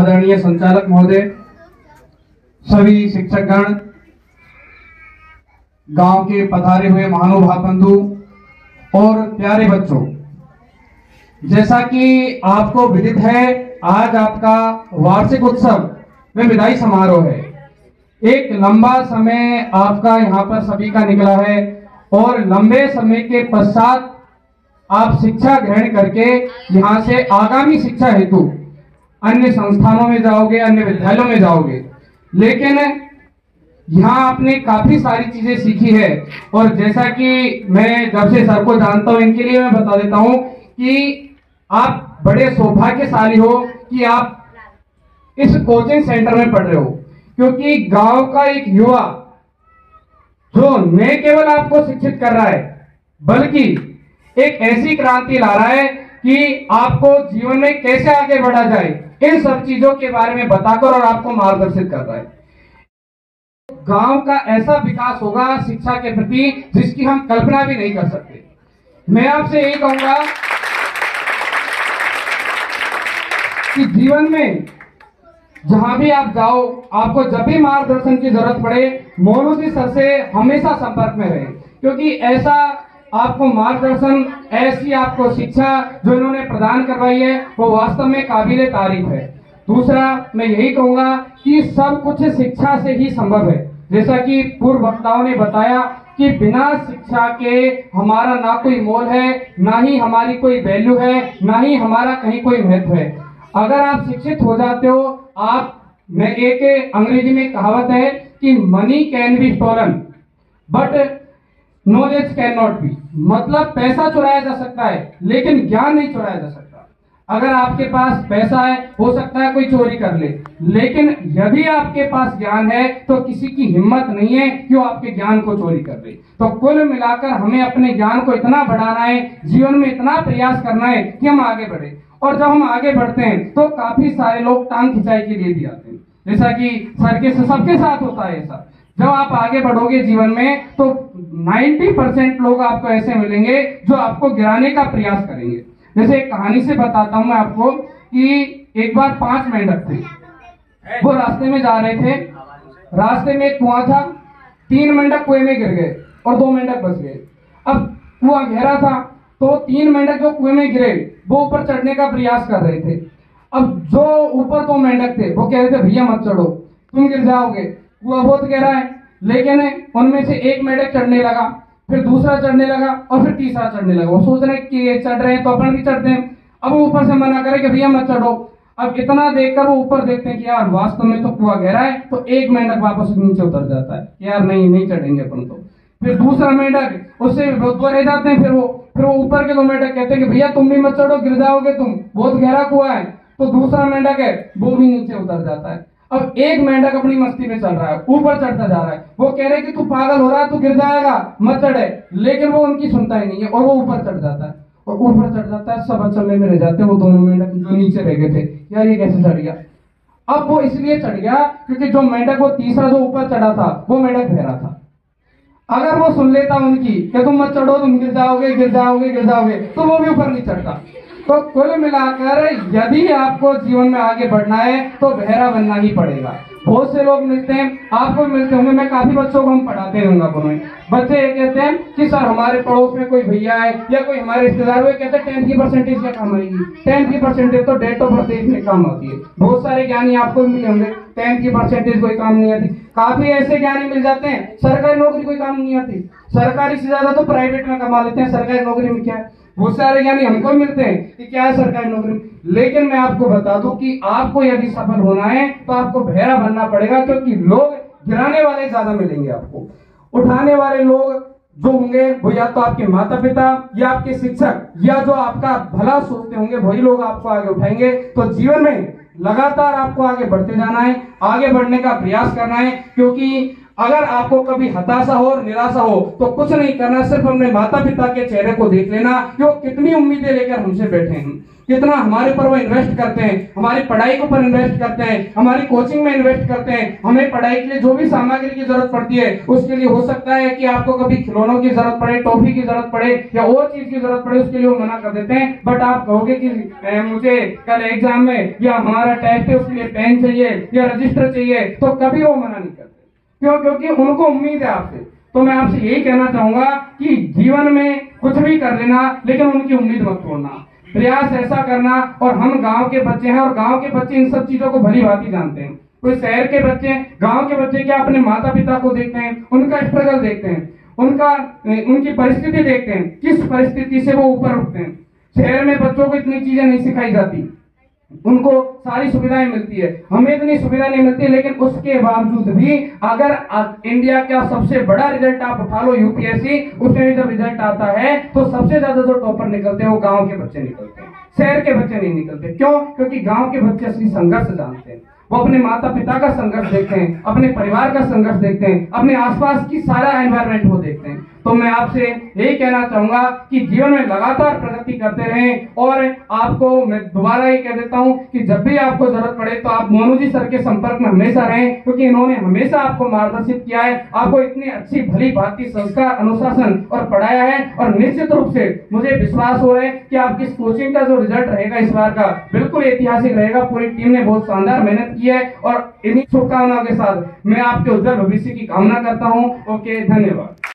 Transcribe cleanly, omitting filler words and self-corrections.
आदरणीय संचालक महोदय, सभी शिक्षकगण, गांव के पधारे हुए महानुभाव बंधु और प्यारे बच्चों, जैसा कि आपको विदित है, आज आपका वार्षिक उत्सव व विदाई समारोह है। एक लंबा समय आपका यहाँ पर सभी का निकला है और लंबे समय के पश्चात आप शिक्षा ग्रहण करके यहाँ से आगामी शिक्षा हेतु अन्य संस्थानों में जाओगे, अन्य विद्यालयों में जाओगे। लेकिन यहाँ आपने काफी सारी चीजें सीखी है और जैसा कि मैं जब से सर को जानता हूँ, इनके लिए मैं बता देता हूँ कि आप बड़े सौभाग्यशाली हो कि आप इस कोचिंग सेंटर में पढ़ रहे हो, क्योंकि गांव का एक युवा जो न केवल आपको शिक्षित कर रहा है बल्कि एक ऐसी क्रांति ला रहा है कि आपको जीवन में कैसे आगे बढ़ा जाए, इन सब चीजों के बारे में बताकर और आपको मार्गदर्शित कर रहा है। गांव का ऐसा विकास होगा शिक्षा के प्रति जिसकी हम कल्पना भी नहीं कर सकते। मैं आपसे यही कहूंगा कि जीवन में जहां भी आप जाओ, आपको जब भी मार्गदर्शन की जरूरत पड़े, मोनू जी सर से हमेशा संपर्क में रहें, क्योंकि ऐसा आपको मार्गदर्शन, ऐसी आपको शिक्षा जो इन्होंने प्रदान करवाई है वो वास्तव में काबिले तारीफ है। दूसरा, मैं यही कहूंगा कि सब कुछ शिक्षा से ही संभव है। जैसा कि पूर्व वक्ताओं ने बताया कि बिना शिक्षा के हमारा ना कोई मोल है, ना ही हमारी कोई वैल्यू है, ना ही हमारा कहीं कोई महत्व है। अगर आप शिक्षित हो जाते हो, मैं एक अंग्रेजी में कहावत है कि money can be stolen but knowledge can not be, मतलब पैसा चुराया जा सकता है लेकिन ज्ञान नहीं चुराया जा सकता। अगर आपके पास पैसा है, हो सकता है कोई चोरी कर ले, लेकिन यदि आपके पास ज्ञान है तो किसी की हिम्मत नहीं है कि वो आपके ज्ञान को चोरी कर ले। तो कुल मिलाकर हमें अपने ज्ञान को इतना बढ़ाना है, जीवन में इतना प्रयास करना है कि हम आगे बढ़े। और जब हम आगे बढ़ते हैं तो काफी सारे लोग टांग खिंचाई के लिए भी आते हैं, जैसा कि सर के सबके साथ होता है ऐसा। जब आप आगे बढ़ोगे जीवन में तो 90% लोग आपको ऐसे मिलेंगे जो आपको गिराने का प्रयास करेंगे। जैसे एक कहानी से बताता हूं मैं आपको कि एक बार 5 मेंढक थे, वो रास्ते में जा रहे थे। रास्ते में एक कुआं था, 3 मेंढक कुएं में गिर गए और 2 मेंढक बच गए। अब कुआं गहरा था तो 3 मेंढक जो कुएं में गिरे वो ऊपर चढ़ने का प्रयास कर रहे थे। अब जो ऊपर 2 मेंढक थे वो कह रहे थे भैया मत चढ़ो, तुम गिर जाओगे, कुआं बहुत गहरा है। लेकिन उनमें से एक मेंढक चढ़ने लगा, फिर दूसरा चढ़ने लगा और फिर तीसरा चढ़ने लगा। वो सोच रहे कि ये चढ़ रहे हैं तो अपन भी चढ़ते हैं। अब वो ऊपर से मना करे कि भैया मत चढ़ो। अब इतना देखकर वो ऊपर देखते हैं कि यार वास्तव में तो कुआं गहरा है, तो एक मेंढक वापस नीचे उतर जाता है, यार नहीं चढ़ेंगे अपन तो। फिर दूसरा मेंढक, उससे वो रह जाते हैं। फिर वो ऊपर के 2 मेंढक कहते हैं कि भैया तुम भी मत चढ़ो, गिर जाओगे तुम, बहुत गहरा कुआं है। तो दूसरा मेंढक है वो भी नीचे उतर जाता है। अब एक मेंढक अपनी मस्ती में चल रहा है, ऊपर चढ़ता जा रहा है। वो कह रहे कि तू पागल हो रहा है, तू गिर जाएगा, मत चढ़े। लेकिन वो उनकी सुनता ही नहीं है और वो ऊपर चढ़ जाता है और ऊपर चढ़ जाता है। सब अचंभे में रह जाते हैं वो दोनों मेंढक जो नीचे रह गए थे, यार ये कैसे चढ़ गया। अब वो इसलिए चढ़ गया क्योंकि जो मेंढक, वो तीसरा जो ऊपर चढ़ा था, वो मेंढक बहरा था। अगर वो सुन लेता उनकी कि तुम मत चढ़ो, तुम गिर जाओगे, तो वो भी ऊपर नहीं चढ़ता। तो कुल मिलाकर यदि आपको जीवन में आगे बढ़ना है तो बहरा बनना ही पड़ेगा। बहुत से लोग मिलते हैं, आपको मिलते होंगे, मैं काफी बच्चों को हम पढ़ाते हैं गंगापुर में। बच्चे ये कहते हैं कि सर हमारे पड़ोस में कोई भैया है या कोई हमारे रिश्तेदार, वो कहते हैं 10th की परसेंटेज क्या काम आएगी। 10th की परसेंटेज तो डेट ऑफ बर्थ में काम आती है। बहुत सारे ज्ञानी आपको भी मिले होंगे, 10th की परसेंटेज कोई काम नहीं आती। काफी ऐसे ज्ञानी मिल जाते हैं, सरकारी नौकरी कोई काम नहीं आती। सरकारी से ज्यादा तो प्राइवेट में कमा लेते हैं, सरकारी नौकरी में क्या है। बहुत सारे ज्ञानी हमको मिलते हैं कि क्या है सरकारी नौकरी। लेकिन मैं आपको बता दूं कि आपको यदि सफल होना है तो आपको बहरा बनना पड़ेगा, क्योंकि लोग गिराने वाले ज्यादा मिलेंगे आपको। उठाने वाले लोग जो होंगे वो या तो आपके माता पिता या आपके शिक्षक या जो आपका भला सोचते होंगे, वही लोग आपको आगे उठाएंगे। तो जीवन में लगातार आपको आगे बढ़ते जाना है, आगे बढ़ने का प्रयास करना है। क्योंकि अगर आपको कभी हताशा हो और निराशा हो तो कुछ नहीं करना, सिर्फ अपने माता पिता के चेहरे को देख लेना कि वो कितनी उम्मीदें लेकर हमसे बैठे हैं। कितना हमारे ऊपर वो इन्वेस्ट करते हैं, हमारी पढ़ाई के ऊपर इन्वेस्ट करते हैं, हमारी कोचिंग में इन्वेस्ट करते हैं। हमें पढ़ाई के लिए जो भी सामग्री की जरूरत पड़ती है उसके लिए हो सकता है कि आपको कभी खिलौनों की जरूरत पड़े, टॉफी की जरूरत पड़े या और चीज की जरूरत पड़े, उसके लिए वो मना कर देते हैं। बट आप कहोगे कि मुझे कल एग्जाम में या हमारा टेस्ट है उसके लिए पेन चाहिए या रजिस्टर चाहिए, तो कभी वो मना नहीं करते। क्यों? क्योंकि उनको उम्मीद है आपसे। तो मैं आपसे यही कहना चाहूंगा कि जीवन में कुछ भी कर लेना, लेकिन उनकी उम्मीद मत तोड़ना, प्रयास ऐसा करना। और हम गांव के बच्चे हैं और गांव के बच्चे इन सब चीजों को भली भांति जानते हैं। कोई शहर के बच्चे, गांव के बच्चे क्या अपने माता पिता को देखते हैं, उनका स्ट्रगल देखते हैं, उनकी परिस्थिति देखते हैं, किस परिस्थिति से वो ऊपर उठते हैं। शहर में बच्चों को इतनी चीजें नहीं सिखाई जाती, उनको सारी सुविधाएं मिलती है, हमें इतनी सुविधा नहीं मिलती। लेकिन उसके बावजूद भी अगर इंडिया का सबसे बड़ा रिजल्ट आप उठा लो यूपीएससी, उसमें भी जब रिजल्ट आता है तो सबसे ज्यादा जो टॉपर निकलते हैं वो गांव के बच्चे निकलते हैं, शहर के बच्चे नहीं निकलते। क्यों? क्योंकि गांव के बच्चे असली संघर्ष जानते हैं, वो अपने माता पिता का संघर्ष देखते हैं, अपने परिवार का संघर्ष देखते हैं, अपने आसपास की सारा एनवायरनमेंट वो देखते हैं। तो मैं आपसे यही कहना चाहूंगा कि जीवन में लगातार प्रगति करते रहें। और आपको मैं दोबारा ये कह देता हूं कि जब भी आपको जरूरत पड़े तो आप मोनू जी सर के संपर्क में हमेशा रहें, क्योंकि इन्होंने हमेशा आपको मार्गदर्शित किया है, आपको इतनी अच्छी भली भांति संस्कार, अनुशासन और पढ़ाया है। और निश्चित रूप से मुझे विश्वास हो रहा है कि आपकी इस कोचिंग का जो रिजल्ट रहेगा इस बार का बिल्कुल ऐतिहासिक रहेगा। पूरी टीम ने बहुत शानदार मेहनत की है और इन्हीं शुभकामनाओं के साथ मैं आपके उज्जवल भविष्य की कामना करता हूँ। ओके, धन्यवाद।